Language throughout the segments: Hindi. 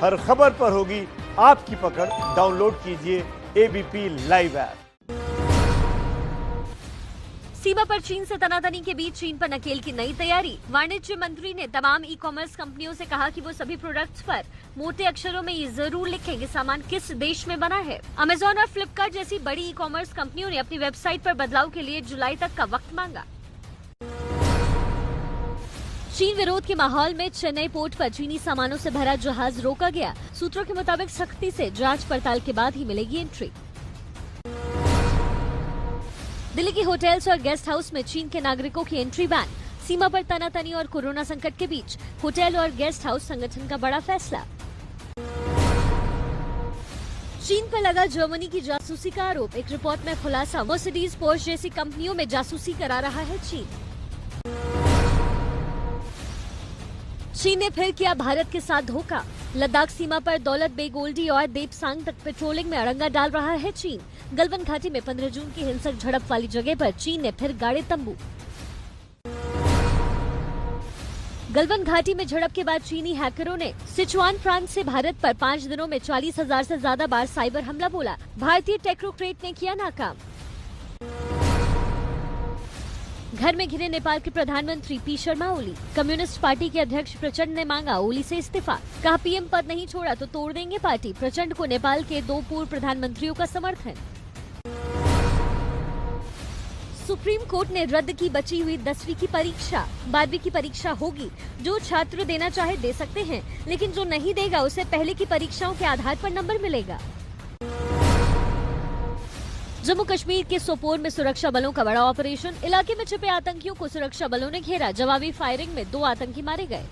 हर खबर पर होगी आपकी पकड़। डाउनलोड कीजिए एबीपी लाइव ऐप। सीमा पर चीन से तनातनी के बीच चीन पर नकेल की नई तैयारी। वाणिज्य मंत्री ने तमाम ई कॉमर्स कंपनियों से कहा कि वो सभी प्रोडक्ट्स पर मोटे अक्षरों में ये जरूर लिखें कि सामान किस देश में बना है। अमेजॉन और फ्लिपकार्ट जैसी बड़ी ई कॉमर्स कंपनियों ने अपनी वेबसाइट पर बदलाव के लिए जुलाई तक का वक्त मांगा। चीन विरोध के माहौल में चेन्नई पोर्ट पर चीनी सामानों से भरा जहाज रोका गया। सूत्रों के मुताबिक सख्ती से जांच पड़ताल के बाद ही मिलेगी एंट्री। दिल्ली की होटल्स और गेस्ट हाउस में चीन के नागरिकों की एंट्री बैन। सीमा पर तनातनी और कोरोना संकट के बीच होटल और गेस्ट हाउस संगठन का बड़ा फैसला। चीन पर लगा जर्मनी की जासूसी का आरोप। एक रिपोर्ट में खुलासा, मर्सिडीज पोर्श जैसी कंपनियों में जासूसी करा रहा है चीन। चीन ने फिर किया भारत के साथ धोखा। लद्दाख सीमा पर दौलत बेग ओल्डी और देपसांग तक पेट्रोलिंग में अड़ंगा डाल रहा है चीन। गलवान घाटी में 15 जून की हिंसक झड़प वाली जगह पर चीन ने फिर गाड़े तंबू। गलवान घाटी में झड़प के बाद चीनी हैकरों ने सिचुआन प्रांत से भारत पर 5 दिनों में 40,000 से ज्यादा बार साइबर हमला बोला। भारतीय टेक्नोक्रेट ने किया नाकाम। घर में घिरे नेपाल के प्रधानमंत्री P Sharma Oli. Communist party के अध्यक्ष प्रचंड ने मांगा ओली से इस्तीफा। कहा पीएम पद नहीं छोड़ा तो तोड़ देंगे पार्टी। प्रचंड को नेपाल के 2 पूर्व प्रधानमंत्रियों का समर्थन। सुप्रीम कोर्ट ने रद्द की बची हुई 10वीं की परीक्षा। 12वीं की परीक्षा होगी। जो छात्र देना चाहे दे सकते हैं, लेकिन जो नहीं देगा उसे पहले की परीक्षाओं के आधार पर नंबर मिलेगा। जम्मू कश्मीर के सोपोर में सुरक्षा बलों का बड़ा ऑपरेशन। इलाके में छिपे आतंकियों को सुरक्षा बलों ने घेरा। जवाबी फायरिंग में 2 आतंकी मारे गए।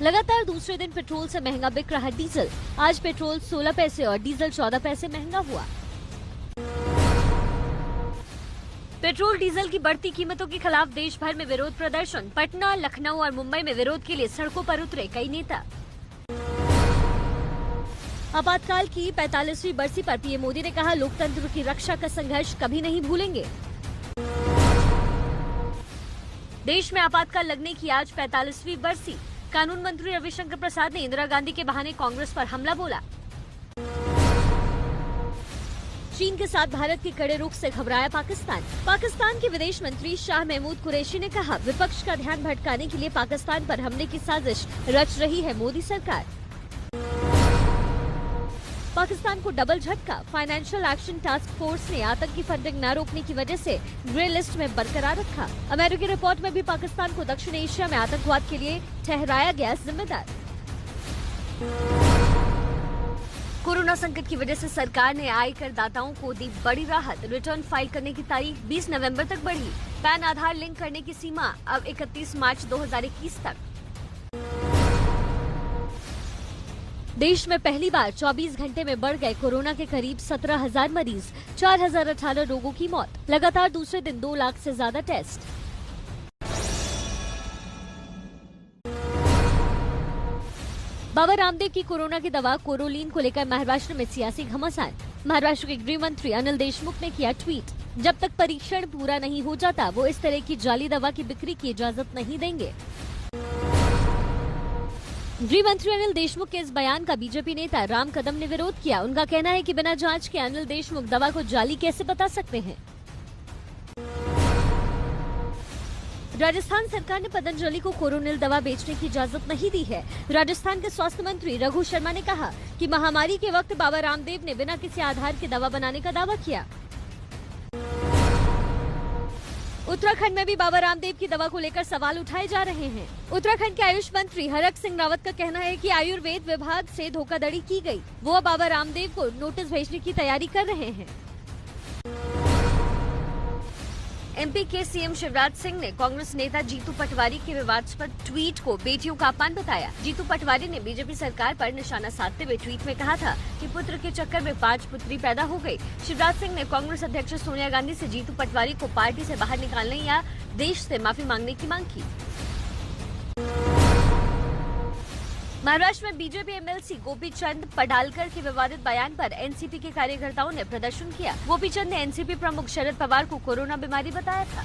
लगातार दूसरे दिन पेट्रोल से महंगा बिक रहा डीजल। आज पेट्रोल 16 पैसे और डीजल 14 पैसे महंगा हुआ। पेट्रोल डीजल की बढ़ती कीमतों के खिलाफ देश भर में विरोध प्रदर्शन। पटना, लखनऊ और मुंबई में विरोध के लिए सड़कों पर उतरे कई नेता। आपातकाल की 45वीं बरसी पर पीएम मोदी ने कहा लोकतंत्र की रक्षा का संघर्ष कभी नहीं भूलेंगे। देश में आपातकाल लगने की आज 45वीं बरसी। कानून मंत्री रविशंकर प्रसाद ने इंदिरा गांधी के बहाने कांग्रेस पर हमला बोला। चीन के साथ भारत के कड़े रुख से घबराया पाकिस्तान। पाकिस्तान के विदेश मंत्री शाह महमूद कुरैशी ने कहा विपक्ष का ध्यान भटकाने के लिए पाकिस्तान पर हमले की साजिश रच रही है मोदी सरकार। पाकिस्तान को डबल झटका। फाइनेंशियल एक्शन टास्क फोर्स ने आतंकी फंडिंग न रोकने की वजह से ग्रे लिस्ट में बरकरार रखा। अमेरिकी रिपोर्ट में भी पाकिस्तान को दक्षिण एशिया में आतंकवाद के लिए ठहराया गया जिम्मेदार। कोरोना संकट की वजह से सरकार ने आयकर दाताओं को दी बड़ी राहत। रिटर्न फाइल करने की तारीख 20 नवंबर तक बढ़ी। पैन आधार लिंक करने की सीमा अब 31 मार्च 2021 तक। देश में पहली बार 24 घंटे में बढ़ गए कोरोना के करीब 17,000 मरीज। 4,018 लोगों की मौत। लगातार दूसरे दिन 2 लाख से ज्यादा टेस्ट। बाबा रामदेव की कोरोना की दवा कोरोलिन को लेकर महाराष्ट्र में सियासी घमासान। महाराष्ट्र के गृह मंत्री अनिल देशमुख ने किया ट्वीट, जब तक परीक्षण पूरा नहीं हो जाता वो इस तरह की जाली दवा की बिक्री की इजाजत नहीं देंगे। गृह मंत्री अनिल देशमुख के इस बयान का बीजेपी नेता राम कदम ने विरोध किया। उनका कहना है कि बिना जांच के अनिल देशमुख दवा को जाली कैसे बता सकते हैं। राजस्थान सरकार ने पतंजलि को कोरोनिल दवा बेचने की इजाजत नहीं दी है। राजस्थान के स्वास्थ्य मंत्री रघु शर्मा ने कहा कि महामारी के वक्त बाबा रामदेव ने बिना किसी आधार के दवा बनाने का दावा किया। उत्तराखंड में भी बाबा रामदेव की दवा को लेकर सवाल उठाए जा रहे हैं। उत्तराखंड के आयुष मंत्री हरक सिंह रावत का कहना है कि आयुर्वेद विभाग से धोखाधड़ी की गई। वो अब बाबा रामदेव को नोटिस भेजने की तैयारी कर रहे हैं। एमपी के सीएम शिवराज सिंह ने कांग्रेस नेता जीतू पटवारी के विवादास्पद ट्वीट को बेटियों का अपमान बताया। जीतू पटवारी ने बीजेपी सरकार पर निशाना साधते हुए ट्वीट में कहा था कि पुत्र के चक्कर में 5 पुत्री पैदा हो गई। शिवराज सिंह ने कांग्रेस अध्यक्ष सोनिया गांधी से जीतू पटवारी को पार्टी से बाहर निकालने या देश से माफी मांगने की मांग की। महाराष्ट्र में बीजेपी एमएलसी गोपी चंद पडालकर के विवादित बयान पर एनसीपी के कार्यकर्ताओं ने प्रदर्शन किया। गोपी चंद ने एनसीपी प्रमुख शरद पवार को कोरोना बीमारी बताया था।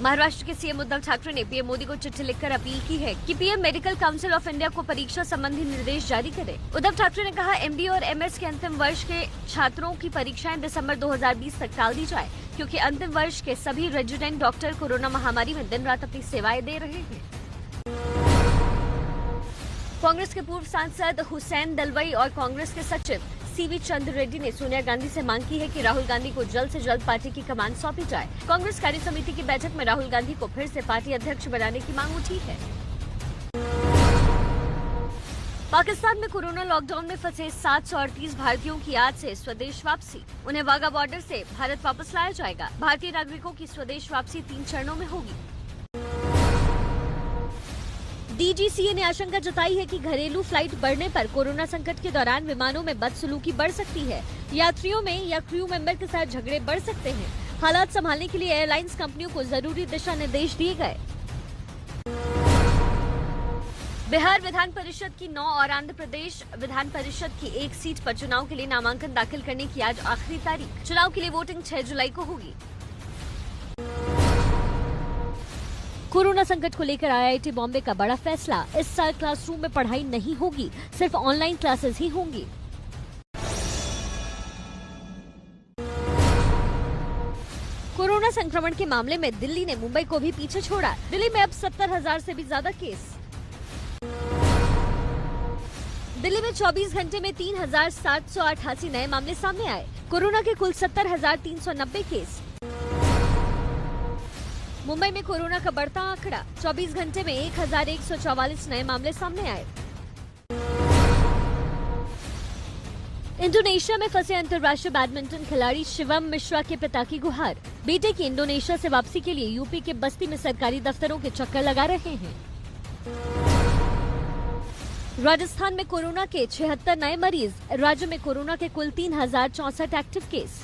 महाराष्ट्र के सीएम उद्धव ठाकरे ने पीएम मोदी को चिट्ठी लिखकर अपील की है कि PM medical council of India को परीक्षा संबंधी निर्देश जारी करे। उद्धव ठाकरे ने कहा, एमडी और एमएस के अंतिम वर्ष के छात्रों की परीक्षाएं दिसंबर 2020 तक टाल दी जाए, क्योंकि अंतिम वर्ष के सभी रेजिडेंट डॉक्टर कोरोना महामारी में दिन रात अपनी सेवाएं दे रहे हैं। कांग्रेस के पूर्व सांसद हुसैन दलवाई और कांग्रेस के सचिव सीवी चंद्र रेड्डी ने सोनिया गांधी से मांग की है कि राहुल गांधी को जल्द से जल्द पार्टी की कमान सौंपी जाए। कांग्रेस कार्य समिति की बैठक में राहुल गांधी को फिर से पार्टी अध्यक्ष बनाने की मांग उठी है। पाकिस्तान में कोरोना लॉकडाउन में फंसे 738 भारतीयों की आज से स्वदेश वापसी। उन्हें वाघा बॉर्डर से भारत वापस लाया जाएगा। भारतीय नागरिकों की स्वदेश वापसी 3 चरणों में होगी। डीजीसीए ने आशंका जताई है कि घरेलू फ्लाइट बढ़ने पर कोरोना संकट के दौरान विमानों में बदसलूकी बढ़ सकती है। यात्रियों में या क्रू मेंबर के साथ झगड़े बढ़ सकते हैं। हालात संभालने के लिए एयरलाइंस कंपनियों को जरूरी दिशा निर्देश दिए गए। बिहार विधान परिषद की 9 और आंध्र प्रदेश विधान परिषद की 1 सीट पर चुनाव के लिए नामांकन दाखिल करने की आज आखिरी तारीख। चुनाव के लिए वोटिंग 6 जुलाई को होगी। कोरोना संकट को लेकर आईआईटी बॉम्बे का बड़ा फैसला। इस साल क्लासरूम में पढ़ाई नहीं होगी, सिर्फ ऑनलाइन क्लासेस ही होंगी। कोरोना संक्रमण के मामले में दिल्ली ने मुंबई को भी पीछे छोड़ा। दिल्ली में अब 70,000 से भी ज्यादा केस। दिल्ली में 24 घंटे में 3,788 नए मामले सामने आए। कोरोना के कुल 70,390 केस। मुंबई में कोरोना का बढ़ता आंकड़ा। 24 घंटे में 1,144 नए मामले सामने आए। इंडोनेशिया में फंसे अंतर्राष्ट्रीय बैडमिंटन खिलाड़ी शिवम मिश्रा के पिता की गुहार। बेटे की इंडोनेशिया से वापसी के लिए यूपी के बस्ती में सरकारी दफ्तरों के चक्कर लगा रहे हैं। राजस्थान में कोरोना के 76 नए मरीज। राज्य में कोरोना के कुल 3,064 एक्टिव केस।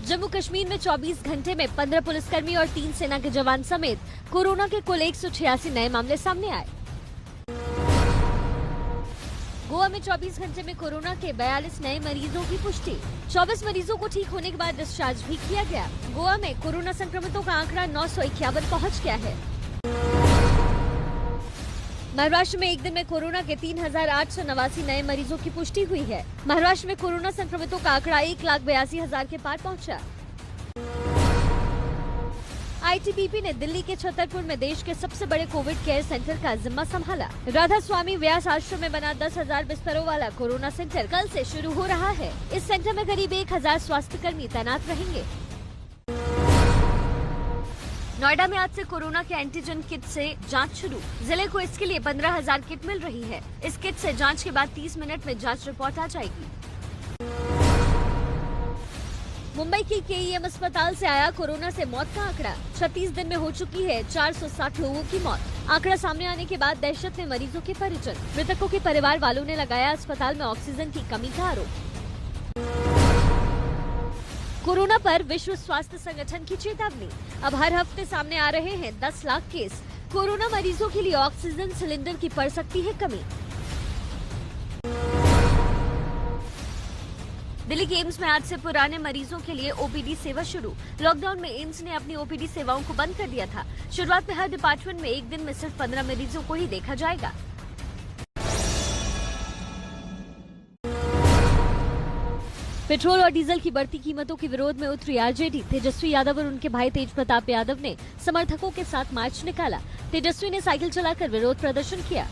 जम्मू कश्मीर में 24 घंटे में 15 पुलिसकर्मी और 3 सेना के जवान समेत कोरोना के कुल 186 नए मामले सामने आए। गोवा में 24 घंटे में कोरोना के 42 नए मरीजों की पुष्टि। 24 मरीजों को ठीक होने के बाद डिस्चार्ज भी किया गया। गोवा में कोरोना संक्रमितों का आंकड़ा 951 पहुंच गया है। महाराष्ट्र में एक दिन में कोरोना के 3,889 नए मरीजों की पुष्टि हुई है। महाराष्ट्र में कोरोना संक्रमितों का आंकड़ा 1,82,000 के पार पहुंचा। आईटीबीपी ने दिल्ली के छतरपुर में देश के सबसे बड़े कोविड केयर सेंटर का जिम्मा संभाला। राधा स्वामी व्यास आश्रम में बना 10,000 बिस्तरों वाला कोरोना सेंटर कल से शुरू हो रहा है। इस सेंटर में करीब 1,000 स्वास्थ्य कर्मी तैनात रहेंगे। नोएडा में आज से कोरोना के एंटीजन किट से जांच शुरू। जिले को इसके लिए 15,000 किट मिल रही है। इस किट से जांच के बाद 30 मिनट में जांच रिपोर्ट आ जाएगी। मुंबई के केईएम अस्पताल से आया कोरोना से मौत का आंकड़ा। 36 दिन में हो चुकी है 460 लोगों की मौत। आंकड़ा सामने आने के बाद दहशत में मरीजों के परिजन। मृतकों के परिवार वालों ने लगाया अस्पताल में ऑक्सीजन की कमी का आरोप। कोरोना पर विश्व स्वास्थ्य संगठन की चेतावनी। अब हर हफ्ते सामने आ रहे हैं 10 लाख केस। कोरोना मरीजों के लिए ऑक्सीजन सिलेंडर की पड़ सकती है कमी। दिल्ली के एम्स में आज से पुराने मरीजों के लिए ओपीडी सेवा शुरू। लॉकडाउन में एम्स ने अपनी ओपीडी सेवाओं को बंद कर दिया था। शुरुआत में हर डिपार्टमेंट में एक दिन में सिर्फ 15 मरीजों को ही देखा जाएगा। पेट्रोल और डीजल की बढ़ती कीमतों के विरोध में उतरी आरजेडी। तेजस्वी यादव और उनके भाई तेज प्रताप यादव ने समर्थकों के साथ मार्च निकाला। तेजस्वी ने साइकिल चलाकर विरोध प्रदर्शन किया।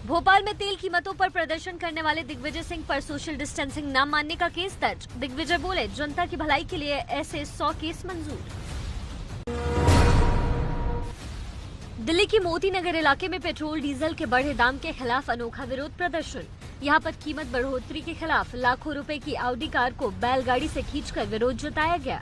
भोपाल में तेल कीमतों पर प्रदर्शन करने वाले दिग्विजय सिंह पर सोशल डिस्टेंसिंग न मानने का केस दर्ज। दिग्विजय बोले, जनता की भलाई के लिए ऐसे 100 केस मंजूर। दिल्ली की मोती नगर इलाके में पेट्रोल डीजल के बढ़े दाम के खिलाफ अनोखा विरोध प्रदर्शन। यहां पर कीमत बढ़ोतरी के खिलाफ लाखों रुपए की ऑडी कार को बैलगाड़ी से खींचकर विरोध जताया गया।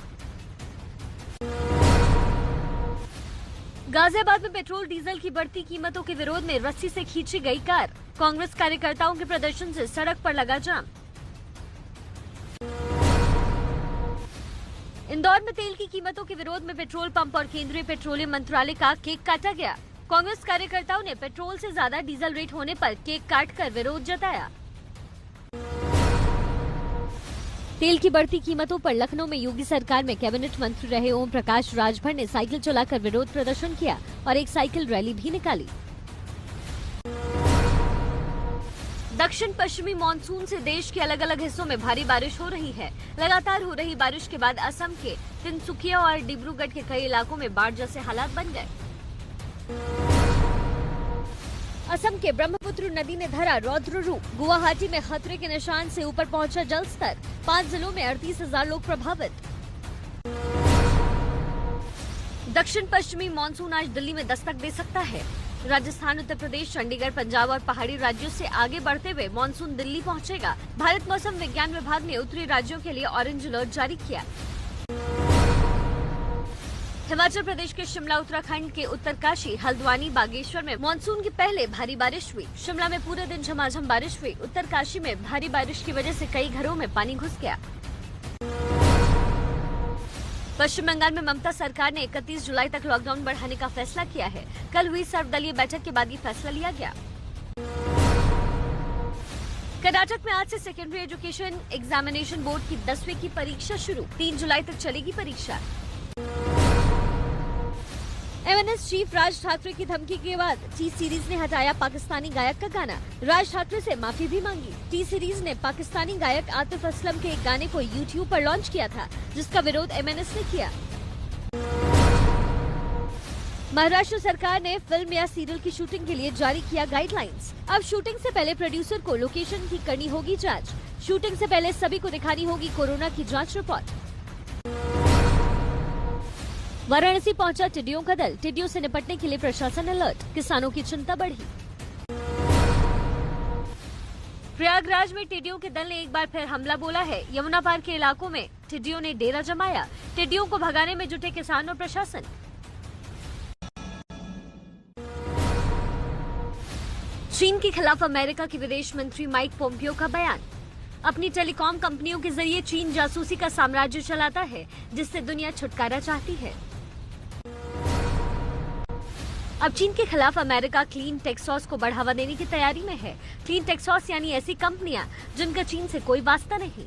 गाजियाबाद में पेट्रोल डीजल की बढ़ती कीमतों के विरोध में रस्सी से खींची गई कार। कांग्रेस कार्यकर्ताओं के प्रदर्शन से सड़क पर लगा जाम। इंदौर में तेल की कीमतों के विरोध में पेट्रोल पंप और केंद्रीय पेट्रोलियम मंत्रालय का केक काटा गया। कांग्रेस कार्यकर्ताओं ने पेट्रोल से ज्यादा डीजल रेट होने पर केक काटकर विरोध जताया। तेल की बढ़ती कीमतों पर लखनऊ में योगी सरकार में कैबिनेट मंत्री रहे ओम प्रकाश राजभर ने साइकिल चलाकर विरोध प्रदर्शन किया और एक साइकिल रैली भी निकाली। दक्षिण पश्चिमी मानसून से देश के अलग अलग हिस्सों में भारी बारिश हो रही है। लगातार हो रही बारिश के बाद असम के तिनसुकिया और डिब्रूगढ़ के कई इलाकों में बाढ़ जैसे हालात बन गए। असम के ब्रह्मपुत्र नदी ने धरा रौद्र रूप। गुवाहाटी में खतरे के निशान से ऊपर पहुंचा जल स्तर। 5 जिलों में 38,000 लोग प्रभावित। दक्षिण पश्चिमी मानसून आज दिल्ली में दस्तक दे सकता है। राजस्थान, उत्तर प्रदेश, चंडीगढ़, पंजाब और पहाड़ी राज्यों से आगे बढ़ते हुए मानसून दिल्ली पहुंचेगा। भारत मौसम विज्ञान विभाग ने उत्तरी राज्यों के लिए ऑरेंज अलर्ट जारी किया। हिमाचल प्रदेश के शिमला, उत्तराखंड के उत्तरकाशी, हल्द्वानी, बागेश्वर में मानसून के पहले भारी बारिश हुई। शिमला में पूरे दिन झमाझम बारिश हुई। उत्तरकाशी में भारी बारिश की वजह से कई घरों में पानी घुस गया। पश्चिम बंगाल में ममता सरकार ने 31 जुलाई तक लॉकडाउन बढ़ाने का फैसला किया है। कल हुई सर्वदलीय बैठक के बाद ये फैसला लिया गया। कर्नाटक में आज से सेकेंडरी एजुकेशन एग्जामिनेशन बोर्ड की 10वीं की परीक्षा शुरू। 3 जुलाई तक चलेगी परीक्षा। एमएनएस चीफ राज ठाकरे की धमकी के बाद टी सीरीज ने हटाया पाकिस्तानी गायक का गाना। राज ठाकरे से माफी भी मांगी। टी सीरीज ने पाकिस्तानी गायक आतिफ असलम के एक गाने को यूट्यूब पर लॉन्च किया था, जिसका विरोध एमएनएस ने किया। महाराष्ट्र सरकार ने फिल्म या सीरियल की शूटिंग के लिए जारी किया गाइडलाइंस। अब शूटिंग से पहले प्रोड्यूसर को लोकेशन की करनी होगी जांच। शूटिंग से पहले सभी को दिखानी होगी कोरोना की जांच रिपोर्ट। वाराणसी पहुंचा टिड्डियों का दल। टिड्डियों से निपटने के लिए प्रशासन अलर्ट। किसानों की चिंता बढ़ी। प्रयागराज में टिड्डियों के दल ने एक बार फिर हमला बोला है। यमुना पार के इलाकों में टिड्डियों ने डेरा जमाया। टिड्डियों को भगाने में जुटे किसान और प्रशासन। चीन के खिलाफ अमेरिका के विदेश मंत्री माइक पोम्पियो का बयान। अपनी टेलीकॉम कंपनियों के जरिए चीन जासूसी का साम्राज्य चलाता है, जिससे दुनिया छुटकारा चाहती है। अब चीन के खिलाफ अमेरिका क्लीन टेक्सॉस को बढ़ावा देने की तैयारी में है। क्लीन टेक्सॉस यानी ऐसी कंपनियां जिनका चीन से कोई वास्ता नहीं।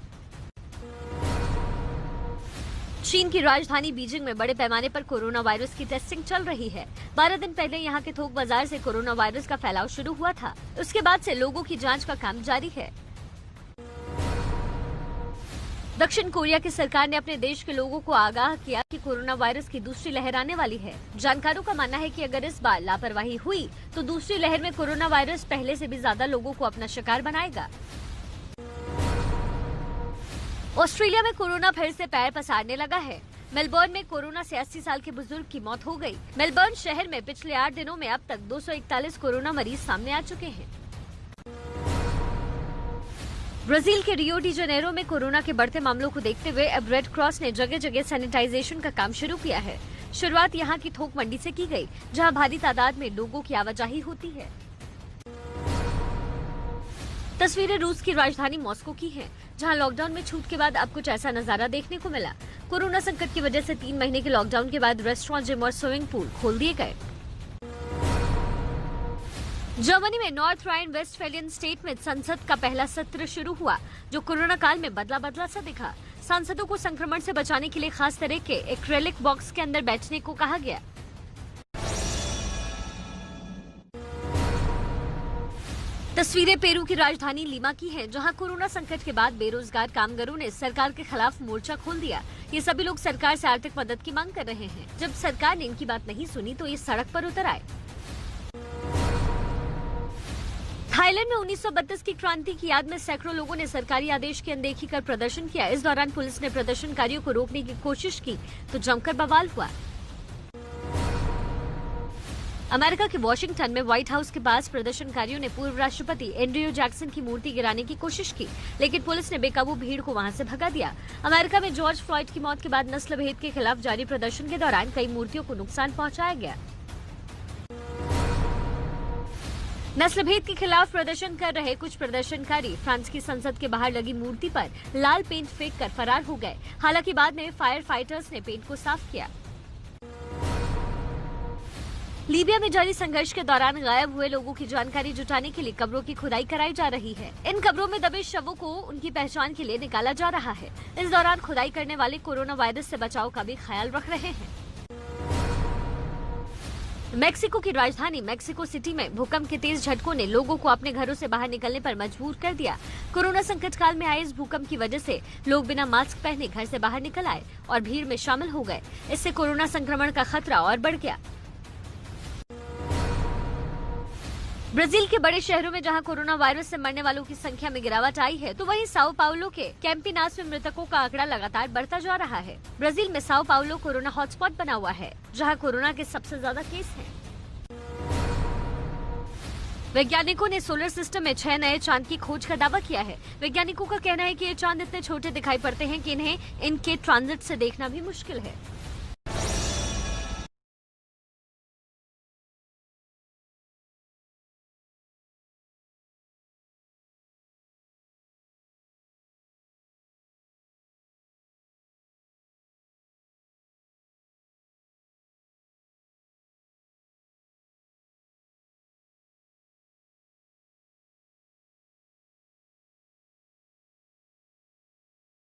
चीन की राजधानी बीजिंग में बड़े पैमाने पर कोरोना वायरस की टेस्टिंग चल रही है। 12 दिन पहले यहां के थोक बाजार से कोरोना वायरस का फैलाव शुरू हुआ था। उसके बाद से लोगों की जांच का काम जारी है। दक्षिण कोरिया की सरकार ने अपने देश के लोगों को आगाह किया कि कोरोना वायरस की दूसरी लहर आने वाली है। जानकारों का मानना है कि अगर इस बार लापरवाही हुई तो दूसरी लहर में कोरोना वायरस पहले से भी ज्यादा लोगों को अपना शिकार बनाएगा। ऑस्ट्रेलिया में कोरोना फिर से पैर पसारने लगा है। मेलबर्न में कोरोना से 80 साल के बुजुर्ग की मौत हो गई। मेलबर्न शहर में पिछले 8 दिनों में अब तक 241 कोरोना मरीज सामने आ चुके हैं। ब्राजील के रियो डी जेनेरो में कोरोना के बढ़ते मामलों को देखते हुए अब रेड क्रॉस ने जगह जगह सैनिटाइजेशन का काम शुरू किया है। शुरुआत यहां की थोक मंडी से की गई, जहां भारी तादाद में लोगों की आवाजाही होती है। तस्वीरें रूस की राजधानी मॉस्को की हैं, जहां लॉकडाउन में छूट के बाद अब कुछ ऐसा नजारा देखने को मिला। कोरोना संकट की वजह से 3 महीने के लॉकडाउन के बाद रेस्टोरेंट, जिम और स्विमिंग पूल खोल दिए गए। जर्मनी में नॉर्थ राइन वेस्टफैलियन स्टेट में संसद का पहला सत्र शुरू हुआ, जो कोरोना काल में बदला सा दिखा। सांसदों को संक्रमण से बचाने के लिए खास तरह के एक्रेलिक बॉक्स के अंदर बैठने को कहा गया। तस्वीरें पेरू की राजधानी लीमा की हैं, जहां कोरोना संकट के बाद बेरोजगार कामगारों ने सरकार के खिलाफ मोर्चा खोल दिया। ये सभी लोग सरकार से आर्थिक मदद की मांग कर रहे हैं। जब सरकार ने इनकी बात नहीं सुनी तो ये सड़क पर उतर आए। थाईलैंड में 1932 की क्रांति की याद में सैकड़ों लोगों ने सरकारी आदेश की अनदेखी कर प्रदर्शन किया। इस दौरान पुलिस ने प्रदर्शनकारियों को रोकने की कोशिश की तो जमकर बवाल हुआ। अमेरिका के वॉशिंगटन में व्हाइट हाउस के पास प्रदर्शनकारियों ने पूर्व राष्ट्रपति एंड्रयू जैक्सन की मूर्ति गिराने की कोशिश की, लेकिन पुलिस ने बेकाबू भीड़ को वहां से भगा दिया। अमेरिका में जॉर्ज फ्लॉयड की मौत के बाद नस्ल भेद के खिलाफ जारी प्रदर्शन के दौरान कई मूर्तियों को नुकसान पहुंचाया गया। नस्ल भेद के खिलाफ प्रदर्शन कर रहे कुछ प्रदर्शनकारी फ्रांस की संसद के बाहर लगी मूर्ति पर लाल पेंट फेंक कर फरार हो गए। हालांकि बाद में फायर फाइटर्स ने पेंट को साफ किया। लीबिया में जारी संघर्ष के दौरान गायब हुए लोगों की जानकारी जुटाने के लिए कब्रों की खुदाई कराई जा रही है। इन कब्रों में दबे शवों को उनकी पहचान के लिए निकाला जा रहा है। इस दौरान खुदाई करने वाले कोरोना वायरस से बचाव का भी ख्याल रख रहे हैं। मेक्सिको की राजधानी मेक्सिको सिटी में भूकंप के तेज झटकों ने लोगों को अपने घरों से बाहर निकलने पर मजबूर कर दिया। कोरोना संकट काल में आए इस भूकंप की वजह से लोग बिना मास्क पहने घर से बाहर निकल आए और भीड़ में शामिल हो गए। इससे कोरोना संक्रमण का खतरा और बढ़ गया। ब्राजील के बड़े शहरों में जहां कोरोना वायरस से मरने वालों की संख्या में गिरावट आई है, तो वहीं साओ पाउलो के कैंपिनास में मृतकों का आंकड़ा लगातार बढ़ता जा रहा है। ब्राजील में साओ पाउलो कोरोना हॉटस्पॉट बना हुआ है, जहां कोरोना के सबसे ज्यादा केस हैं। वैज्ञानिकों ने सोलर सिस्टम में 6 नए चांद की खोज का दावा किया है। वैज्ञानिकों का कहना है कि ये चांद इतने छोटे दिखाई पड़ते हैं कि इन्हें इनके ट्रांजिट से देखना भी मुश्किल है।